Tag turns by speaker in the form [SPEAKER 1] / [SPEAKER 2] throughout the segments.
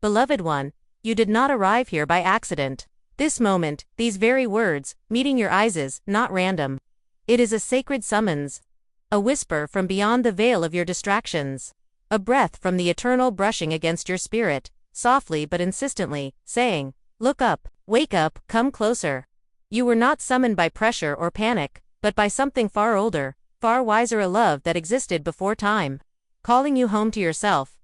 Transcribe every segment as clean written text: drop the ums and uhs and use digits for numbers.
[SPEAKER 1] Beloved one, you did not arrive here by accident. This moment, these very words, meeting your eyes is not random. It is a sacred summons. A whisper from beyond the veil of your distractions. A breath from the eternal brushing against your spirit, softly but insistently, saying, look up, wake up, come closer. You were not summoned by pressure or panic, but by something far older, far wiser, a love that existed before time. Calling you home to yourself.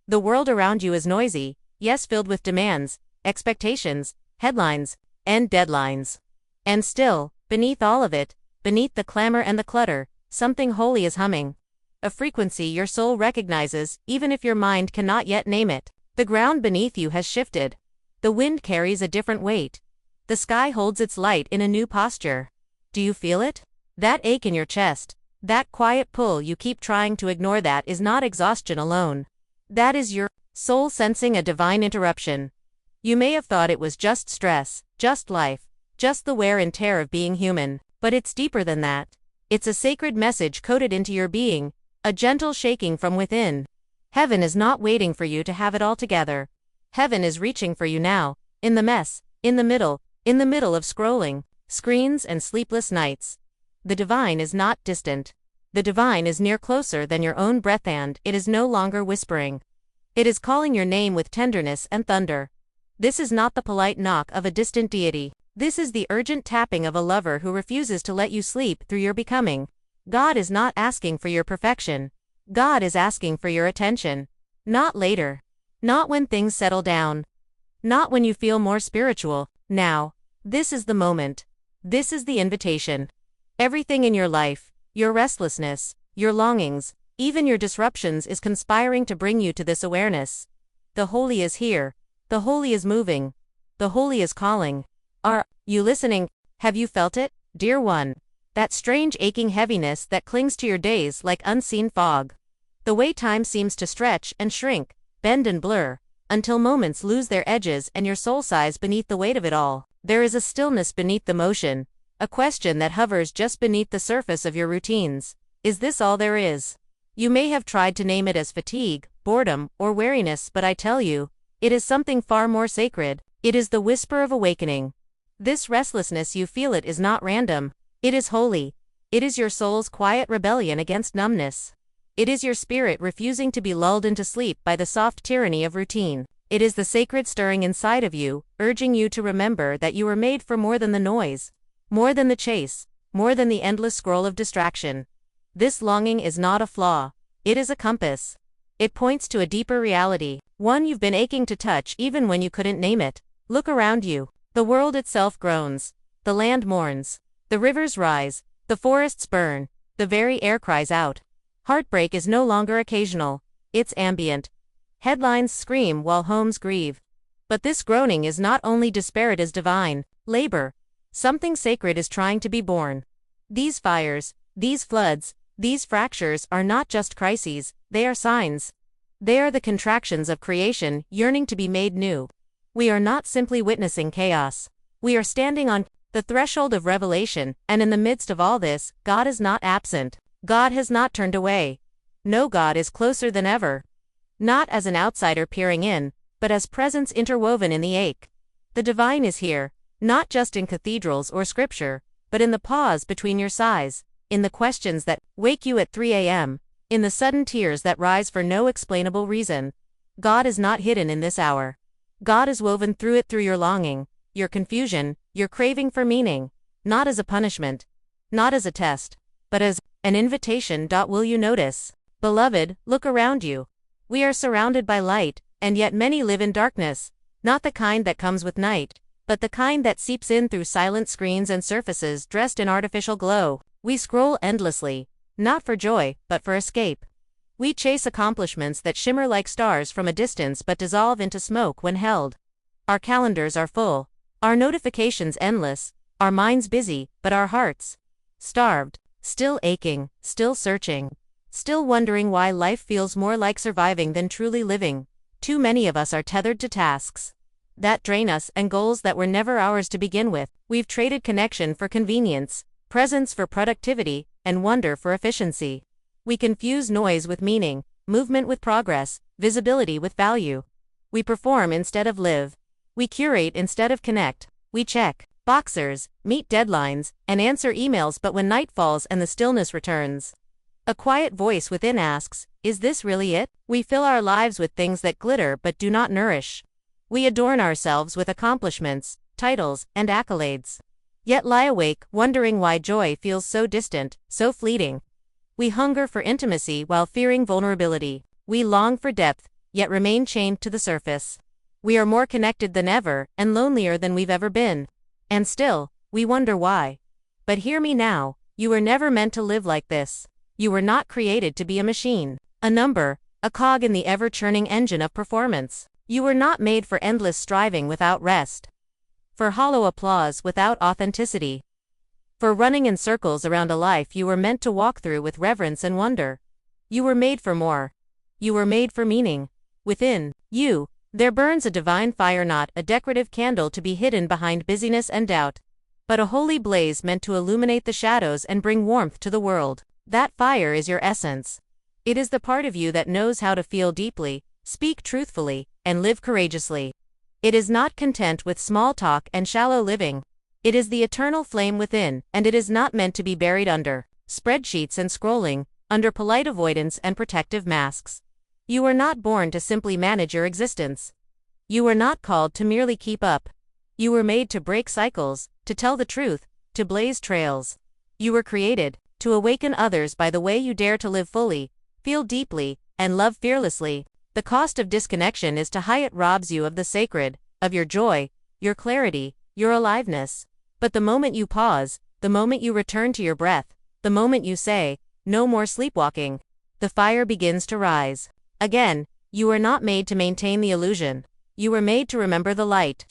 [SPEAKER 1] The world around you is noisy, yes, filled with demands, expectations, headlines, and deadlines. And still, beneath all of it, beneath the clamor and the clutter, something holy is humming. A frequency your soul recognizes, even if your mind cannot yet name it. The ground beneath you has shifted. The wind carries a different weight. The sky holds its light in a new posture. Do you feel it? That ache in your chest, that quiet pull you keep trying to ignore, that is not exhaustion alone. That is your soul sensing a divine interruption. You may have thought it was just stress, just life, just the wear and tear of being human, but it's deeper than that. It's a sacred message coded into your being, a gentle shaking from within. Heaven is not waiting for you to have it all together. Heaven is reaching for you now, in the mess, in the middle of scrolling screens and sleepless nights. The divine is not distant. The divine is near, closer than your own breath, and it is no longer whispering. It is calling your name with tenderness and thunder. This is not the polite knock of a distant deity. This is the urgent tapping of a lover who refuses to let you sleep through your becoming. God is not asking for your perfection. God is asking for your attention. Not later. Not when things settle down. Not when you feel more spiritual. Now. This is the moment. This is the invitation. Everything in your life, your restlessness, your longings, even your disruptions, is conspiring to bring you to this awareness. The holy is here. The holy is moving. The holy is calling. Are you listening? Have you felt it, dear one? That strange aching heaviness that clings to your days like unseen fog. The way time seems to stretch and shrink, bend and blur, until moments lose their edges and your soul sighs beneath the weight of it all. There is a stillness beneath the motion, a question that hovers just beneath the surface of your routines. Is this all there is? You may have tried to name it as fatigue, boredom, or weariness, but I tell you, it is something far more sacred. It is the whisper of awakening. This restlessness you feel, it is not random. It is holy. It is your soul's quiet rebellion against numbness. It is your spirit refusing to be lulled into sleep by the soft tyranny of routine. It is the sacred stirring inside of you, urging you to remember that you were made for more than the noise, more than the chase, more than the endless scroll of distraction. This longing is not a flaw. It is a compass. It points to a deeper reality, one you've been aching to touch even when you couldn't name it. Look around you. The world itself groans. The land mourns. The rivers rise. The forests burn. The very air cries out. Heartbreak is no longer occasional. It's ambient. Headlines scream while homes grieve. But this groaning is not only despair, it is divine labor. Something sacred is trying to be born. These fires, these floods, these fractures are not just crises, they are signs. They are the contractions of creation yearning to be made new. We are not simply witnessing chaos. We are standing on the threshold of revelation, and in the midst of all this, God is not absent. God has not turned away. No, God is closer than ever. Not as an outsider peering in, but as presence interwoven in the ache. The divine is here, not just in cathedrals or scripture, but in the pause between your sighs, in the questions that wake you at 3 a.m., in the sudden tears that rise for no explainable reason. God is not hidden in this hour. God is woven through it, through your longing, your confusion, your craving for meaning, not as a punishment, not as a test, but as an invitation. Will you notice? Beloved, look around you. We are surrounded by light, and yet many live in darkness, not the kind that comes with night, but the kind that seeps in through silent screens and surfaces dressed in artificial glow. We scroll endlessly, not for joy, but for escape. We chase accomplishments that shimmer like stars from a distance but dissolve into smoke when held. Our calendars are full, our notifications endless, our minds busy, but our hearts starved, still aching, still searching, still wondering why life feels more like surviving than truly living. Too many of us are tethered to tasks that drain us and goals that were never ours to begin with. We've traded connection for convenience, presence for productivity, and wonder for efficiency. We confuse noise with meaning, movement with progress, visibility with value. We perform instead of live. We curate instead of connect. We check boxers, meet deadlines, and answer emails, but when night falls and the stillness returns, a quiet voice within asks, "Is this really it?" We fill our lives with things that glitter but do not nourish. We adorn ourselves with accomplishments, titles, and accolades, yet lie awake wondering why joy feels so distant, so fleeting. We hunger for intimacy while fearing vulnerability. We long for depth, yet remain chained to the surface. We are more connected than ever, and lonelier than we've ever been. And still, we wonder why. But hear me now, you were never meant to live like this. You were not created to be a machine, a number, a cog in the ever-churning engine of performance. You were not made for endless striving without rest, for hollow applause without authenticity, for running in circles around a life you were meant to walk through with reverence and wonder. You were made for more. You were made for meaning. Within you, there burns a divine fire, not a decorative candle to be hidden behind busyness and doubt, but a holy blaze meant to illuminate the shadows and bring warmth to the world. That fire is your essence. It is the part of you that knows how to feel deeply, speak truthfully, and live courageously. It is not content with small talk and shallow living. It is the eternal flame within, and it is not meant to be buried under spreadsheets and scrolling, under polite avoidance and protective masks. You were not born to simply manage your existence. You were not called to merely keep up. You were made to break cycles, to tell the truth, to blaze trails. You were created to awaken others by the way you dare to live fully, feel deeply, and love fearlessly. The cost of disconnection is to how it robs you of the sacred, of your joy, your clarity, your aliveness. But the moment you pause, the moment you return to your breath, the moment you say, "No more sleepwalking," the fire begins to rise. Again, you were not made to maintain the illusion. You were made to remember the light.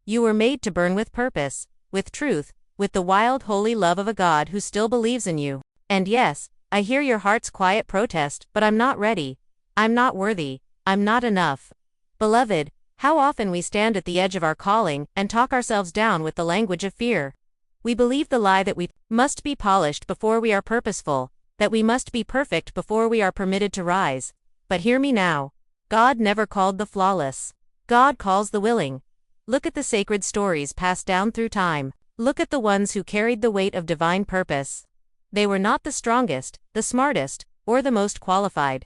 [SPEAKER 1] You were made to burn with purpose, with truth, with the wild, holy love of a God who still believes in you. And yes, I hear your heart's quiet protest, but I'm not ready. I'm not worthy. I'm not enough. Beloved, how often we stand at the edge of our calling and talk ourselves down with the language of fear. We believe the lie that we must be polished before we are purposeful, that we must be perfect before we are permitted to rise. But hear me now. God never called the flawless. God calls the willing. Look at the sacred stories passed down through time. Look at the ones who carried the weight of divine purpose. They were not the strongest, the smartest, or the most qualified.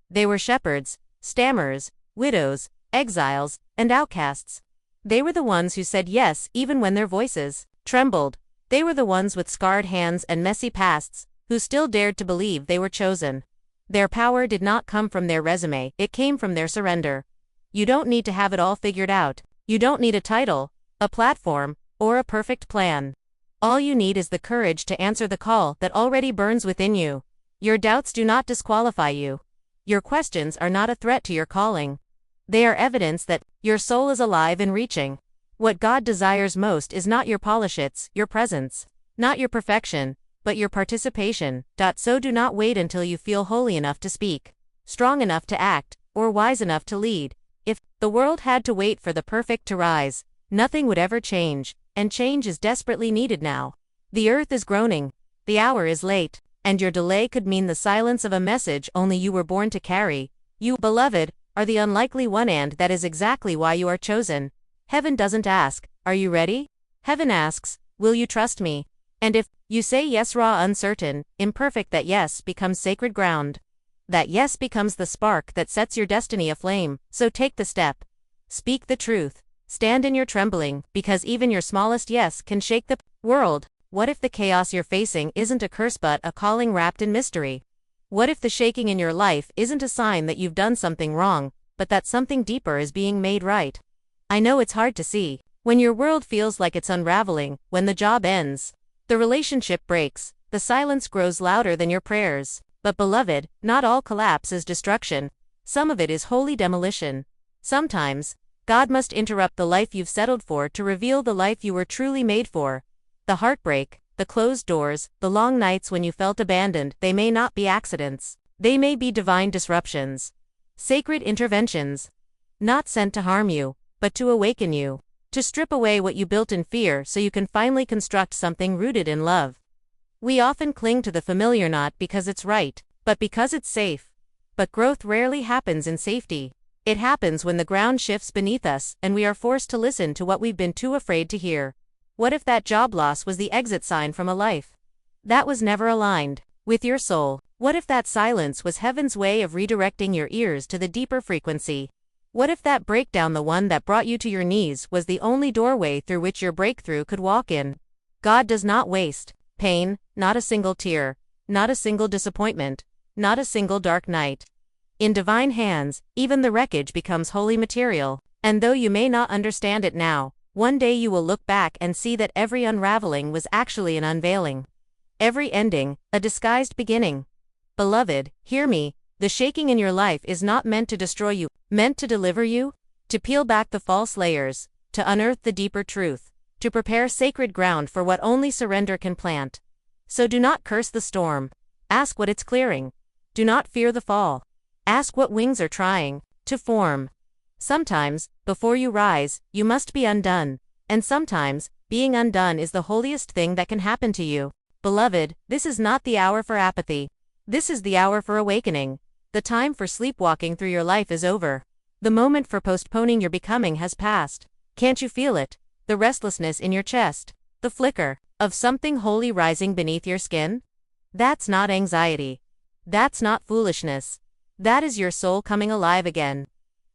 [SPEAKER 1] They were shepherds, stammerers, widows, exiles, and outcasts. They were the ones who said yes even when their voices trembled. They were the ones with scarred hands and messy pasts, who still dared to believe they were chosen. Their power did not come from their resume, it came from their surrender. You don't need to have it all figured out. You don't need a title, a platform, or a perfect plan. All you need is the courage to answer the call that already burns within you. Your doubts do not disqualify you. Your questions are not a threat to your calling. They are evidence that your soul is alive and reaching. What God desires most is not your polishits, your presence, not your perfection, but your participation. So do not wait until you feel holy enough to speak, strong enough to act, or wise enough to lead. If the world had to wait for the perfect to rise, nothing would ever change, and change is desperately needed now. The earth is groaning, the hour is late, and your delay could mean the silence of a message only you were born to carry. You, beloved, are the unlikely one, and that is exactly why you are chosen. Heaven doesn't ask, "Are you ready?" Heaven asks, "Will you trust me?" And if you say yes, raw, uncertain, imperfect, that yes becomes sacred ground. That yes becomes the spark that sets your destiny aflame. So take the step. Speak the truth. Stand in your trembling, because even your smallest yes can shake the world. What if the chaos you're facing isn't a curse but a calling wrapped in mystery? What if the shaking in your life isn't a sign that you've done something wrong, but that something deeper is being made right? I know it's hard to see. When your world feels like it's unraveling, when the job ends, the relationship breaks, the silence grows louder than your prayers. But beloved, not all collapse is destruction. Some of it is holy demolition. Sometimes, God must interrupt the life you've settled for to reveal the life you were truly made for. The heartbreak, the closed doors, the long nights when you felt abandoned, they may not be accidents. They may be divine disruptions. Sacred interventions. Not sent to harm you, but to awaken you. To strip away what you built in fear so you can finally construct something rooted in love. We often cling to the familiar not because it's right, but because it's safe. But growth rarely happens in safety. It happens when the ground shifts beneath us and we are forced to listen to what we've been too afraid to hear. What if that job loss was the exit sign from a life that was never aligned with your soul? What if that silence was heaven's way of redirecting your ears to the deeper frequency? What if that breakdown, the one that brought you to your knees, was the only doorway through which your breakthrough could walk in? God does not waste pain, not a single tear, not a single disappointment, not a single dark night. In divine hands, even the wreckage becomes holy material, and though you may not understand it now, one day you will look back and see that every unraveling was actually an unveiling. Every ending, a disguised beginning. Beloved, hear me, the shaking in your life is not meant to destroy you, meant to deliver you, to peel back the false layers, to unearth the deeper truth, to prepare sacred ground for what only surrender can plant. So do not curse the storm. Ask what it's clearing. Do not fear the fall. Ask what wings are trying to form. Sometimes, before you rise, you must be undone, and sometimes, being undone is the holiest thing that can happen to you. Beloved, this is not the hour for apathy. This is the hour for awakening. The time for sleepwalking through your life is over. The moment for postponing your becoming has passed. Can't you feel it? The restlessness in your chest, the flicker of something holy rising beneath your skin? That's not anxiety. That's not foolishness. That is your soul coming alive again.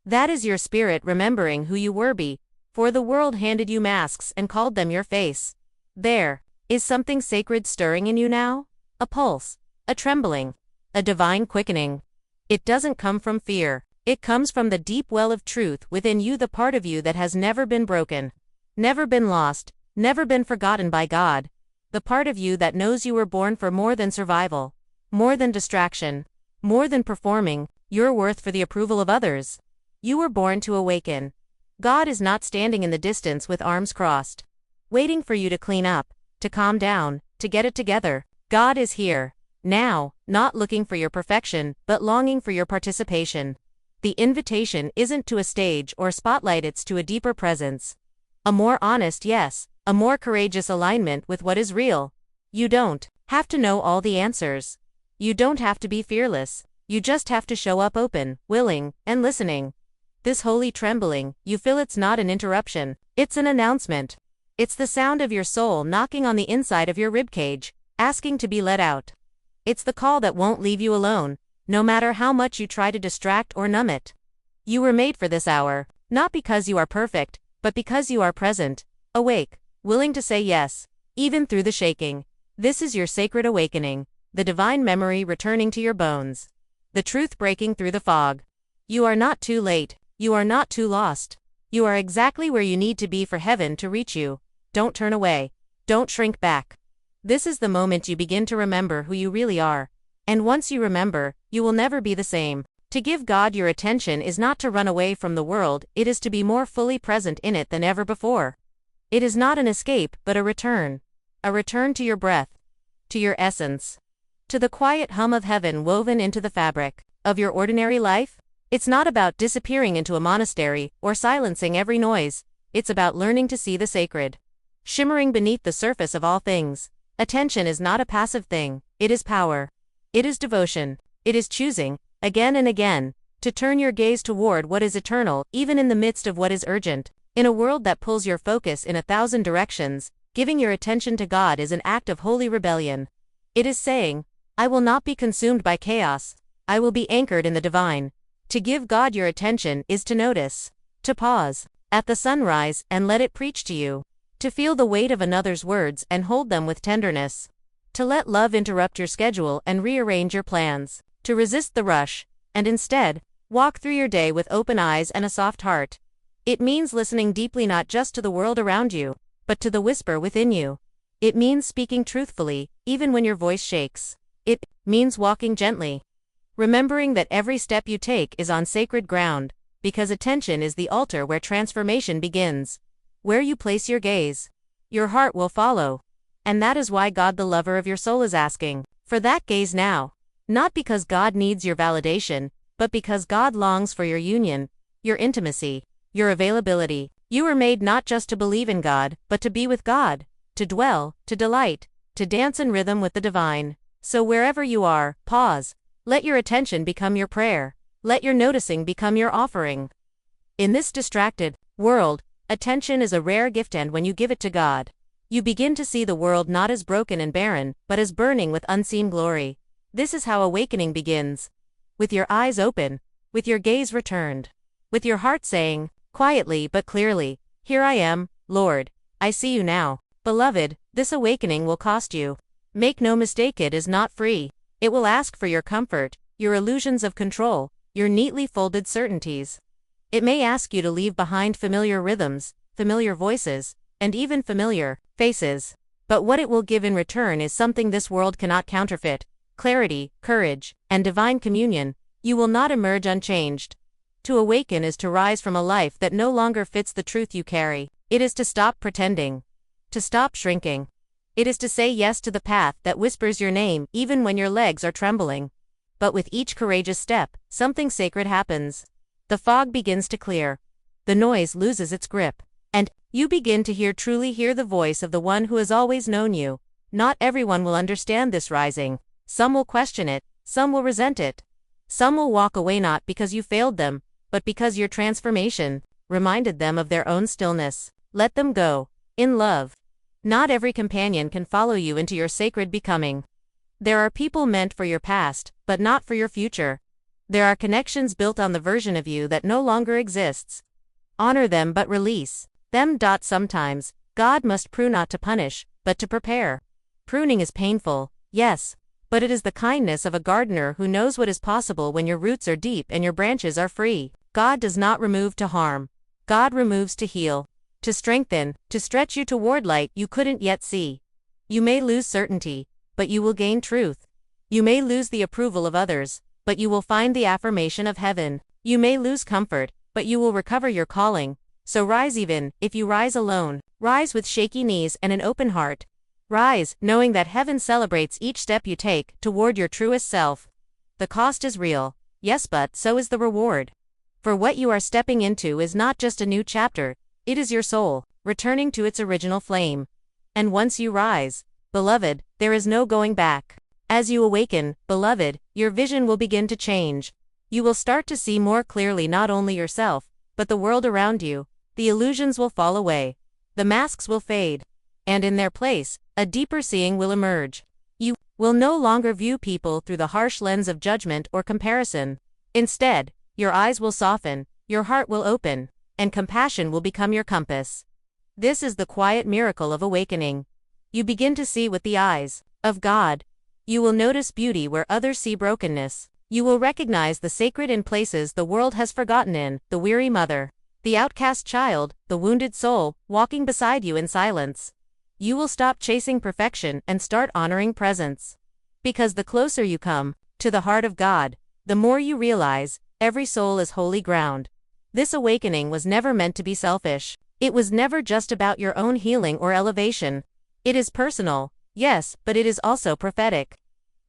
[SPEAKER 1] That is your spirit remembering who you were before the world handed you masks and called them your face. There is something sacred stirring in you now? A pulse, a trembling, a divine quickening. It doesn't come from fear. It comes from the deep well of truth within you, the part of you that has never been broken, never been lost, never been forgotten by God. The part of you that knows you were born for more than survival, more than distraction, more than performing your worth for the approval of others. You were born to awaken. God is not standing in the distance with arms crossed, waiting for you to clean up, to calm down, to get it together. God is here, now, not looking for your perfection, but longing for your participation. The invitation isn't to a stage or spotlight, it's to a deeper presence. A more honest yes, a more courageous alignment with what is real. You don't have to know all the answers. You don't have to be fearless. You just have to show up open, willing, and listening. This holy trembling, you feel, it's not an interruption, it's an announcement. It's the sound of your soul knocking on the inside of your ribcage, asking to be let out. It's the call that won't leave you alone, no matter how much you try to distract or numb it. You were made for this hour, not because you are perfect, but because you are present, awake, willing to say yes, even through the shaking. This is your sacred awakening, the divine memory returning to your bones, the truth breaking through the fog. You are not too late, you are not too lost. You are exactly where you need to be for heaven to reach you. Don't turn away, don't shrink back. This is the moment you begin to remember who you really are. And once you remember, you will never be the same. To give God your attention is not to run away from the world, it is to be more fully present in it than ever before. It is not an escape, but a return. A return to your breath, to your essence, to the quiet hum of heaven woven into the fabric of your ordinary life. It's not about disappearing into a monastery or silencing every noise. It's about learning to see the sacred shimmering beneath the surface of all things. Attention is not a passive thing, it is power. It is devotion. It is choosing, again and again, to turn your gaze toward what is eternal, even in the midst of what is urgent. In a world that pulls your focus in 1,000 directions, giving your attention to God is an act of holy rebellion. It is saying, I will not be consumed by chaos, I will be anchored in the divine. To give God your attention is to notice, to pause at the sunrise and let it preach to you, to feel the weight of another's words and hold them with tenderness, to let love interrupt your schedule and rearrange your plans, to resist the rush, and instead, walk through your day with open eyes and a soft heart. It means listening deeply, not just to the world around you, but to the whisper within you. It means speaking truthfully, even when your voice shakes. It means walking gently, remembering that every step you take is on sacred ground, because attention is the altar where transformation begins. Where you place your gaze, your heart will follow. And that is why God, the lover of your soul, is asking for that gaze now. Not because God needs your validation, but because God longs for your union, your intimacy, your availability. You were made not just to believe in God, but to be with God, to dwell, to delight, to dance in rhythm with the divine. So wherever you are, pause. Let your attention become your prayer. Let your noticing become your offering. In this distracted world, attention is a rare gift, and when you give it to God, you begin to see the world not as broken and barren, but as burning with unseen glory. This is how awakening begins. With your eyes open, with your gaze returned, with your heart saying, quietly but clearly, "Here I am, Lord, I see you now." Beloved, this awakening will cost you. Make no mistake, it is not free. It will ask for your comfort, your illusions of control, your neatly folded certainties. It may ask you to leave behind familiar rhythms, familiar voices, and even familiar faces. But what it will give in return is something this world cannot counterfeit: clarity, courage, and divine communion. You will not emerge unchanged. To awaken is to rise from a life that no longer fits the truth you carry. It is to stop pretending, to stop shrinking. It is to say yes to the path that whispers your name even when your legs are trembling. But with each courageous step, something sacred happens. The fog begins to clear. The noise loses its grip. And you begin to truly hear the voice of the one who has always known you. Not everyone will understand this rising. Some will question it, some will resent it. Some will walk away not because you failed them, but because your transformation reminded them of their own stillness. Let them go, in love. Not every companion can follow you into your sacred becoming. There are people meant for your past, but not for your future. There are connections built on the version of you that no longer exists. Honor them but release them. Sometimes, God must prune not to punish, but to prepare. Pruning is painful, yes, but it is the kindness of a gardener who knows what is possible when your roots are deep and your branches are free. God does not remove to harm. God removes to heal, to strengthen, to stretch you toward light you couldn't yet see. You may lose certainty, but you will gain truth. You may lose the approval of others, but you will find the affirmation of heaven. You may lose comfort, but you will recover your calling. So rise, even if you rise alone. Rise with shaky knees and an open heart. Rise, knowing that heaven celebrates each step you take toward your truest self. The cost is real, yes, but so is the reward. For what you are stepping into is not just a new chapter, it is your soul, returning to its original flame. And once you rise, beloved, there is no going back. As you awaken, beloved, your vision will begin to change. You will start to see more clearly not only yourself, but the world around you. The illusions will fall away. The masks will fade. And in their place, a deeper seeing will emerge. You will no longer view people through the harsh lens of judgment or comparison. Instead, your eyes will soften, your heart will open, and compassion will become your compass. This is the quiet miracle of awakening. You begin to see with the eyes of God. You will notice beauty where others see brokenness. You will recognize the sacred in places the world has forgotten, in the weary mother, the outcast child, the wounded soul, walking beside you in silence. You will stop chasing perfection and start honoring presence. Because the closer you come to the heart of God, the more you realize every soul is holy ground. This awakening was never meant to be selfish. It was never just about your own healing or elevation. It is personal, yes, but it is also prophetic.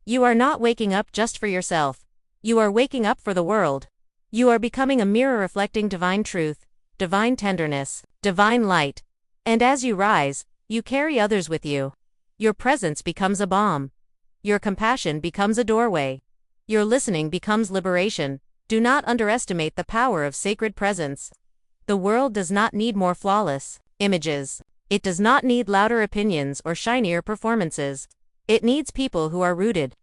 [SPEAKER 1] You are not waking up just for yourself. You are waking up for the world. You are becoming a mirror reflecting divine truth, divine tenderness, divine light. And as you rise, you carry others with you. Your presence becomes a balm. Your compassion becomes a doorway. Your listening becomes liberation. Do not underestimate the power of sacred presence. The world does not need more flawless images. It does not need louder opinions or shinier performances. It needs people who are rooted.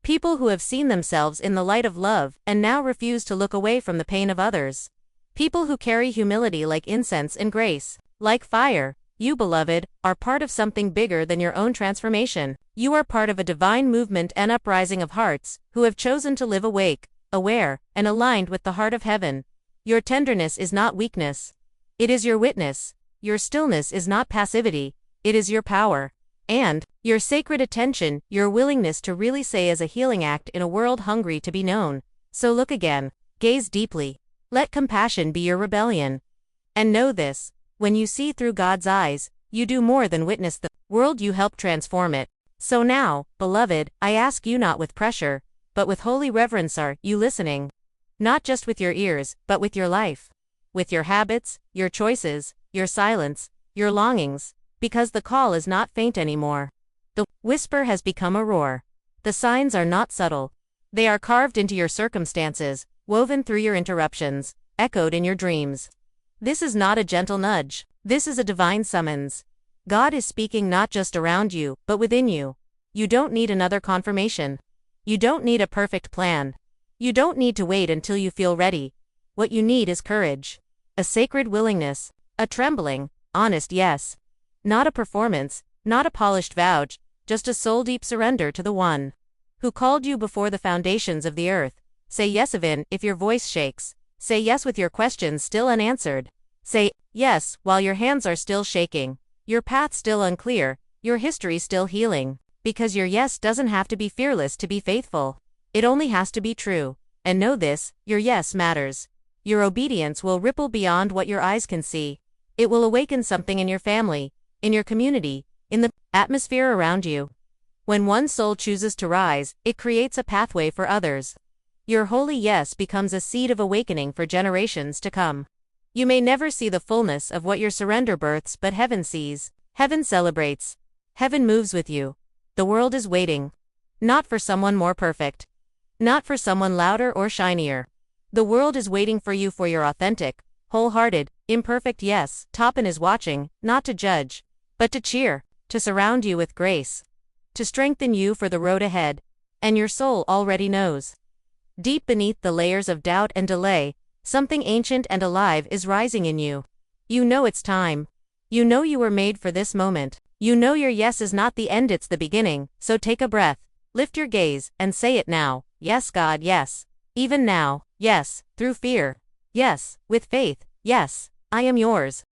[SPEAKER 1] People who have seen themselves in the light of love and now refuse to look away from the pain of others. People who carry humility like incense and grace like fire. You, beloved, are part of something bigger than your own transformation. You are part of a divine movement and uprising of hearts who have chosen to live awake, aware, and aligned with the heart of heaven. Your tenderness is not weakness. It is your witness. Your stillness is not passivity. It is your power. And your sacred attention, your willingness to really say, is a healing act in a world hungry to be known. So look again. Gaze deeply. Let compassion be your rebellion. And know this: when you see through God's eyes, you do more than witness the world, you help transform it. So now, beloved, I ask you, not with pressure, but with holy reverence, are you listening? Not just with your ears, but with your life. With your habits, your choices, your silence, your longings. Because the call is not faint anymore. The whisper has become a roar. The signs are not subtle. They are carved into your circumstances, woven through your interruptions, echoed in your dreams. This is not a gentle nudge. This is a divine summons. God is speaking not just around you, but within you. You don't need another confirmation. You don't need a perfect plan. You don't need to wait until you feel ready. What you need is courage. A sacred willingness. A trembling, honest yes. Not a performance, not a polished vow, just a soul-deep surrender to the One who called you before the foundations of the earth. Say yes even if your voice shakes. Say yes with your questions still unanswered. Say yes while your hands are still shaking, your path still unclear, your history still healing. Because your yes doesn't have to be fearless to be faithful. It only has to be true. And know this, your yes matters. Your obedience will ripple beyond what your eyes can see. It will awaken something in your family, in your community, in the atmosphere around you. When one soul chooses to rise, it creates a pathway for others. Your holy yes becomes a seed of awakening for generations to come. You may never see the fullness of what your surrender births, but heaven sees. Heaven celebrates. Heaven moves with you. The world is waiting. Not for someone more perfect. Not for someone louder or shinier. The world is waiting for you for your authentic, wholehearted, imperfect yes. Toppin is watching, not to judge, but to cheer, to surround you with grace, to strengthen you for the road ahead. And your soul already knows. Deep beneath the layers of doubt and delay, something ancient and alive is rising in you. You know it's time. You know you were made for this moment. You know your yes is not the end, it's the beginning. So take a breath, lift your gaze, and say it now. Yes, God, yes. Even now, yes, through fear. Yes, with faith. Yes, I am yours.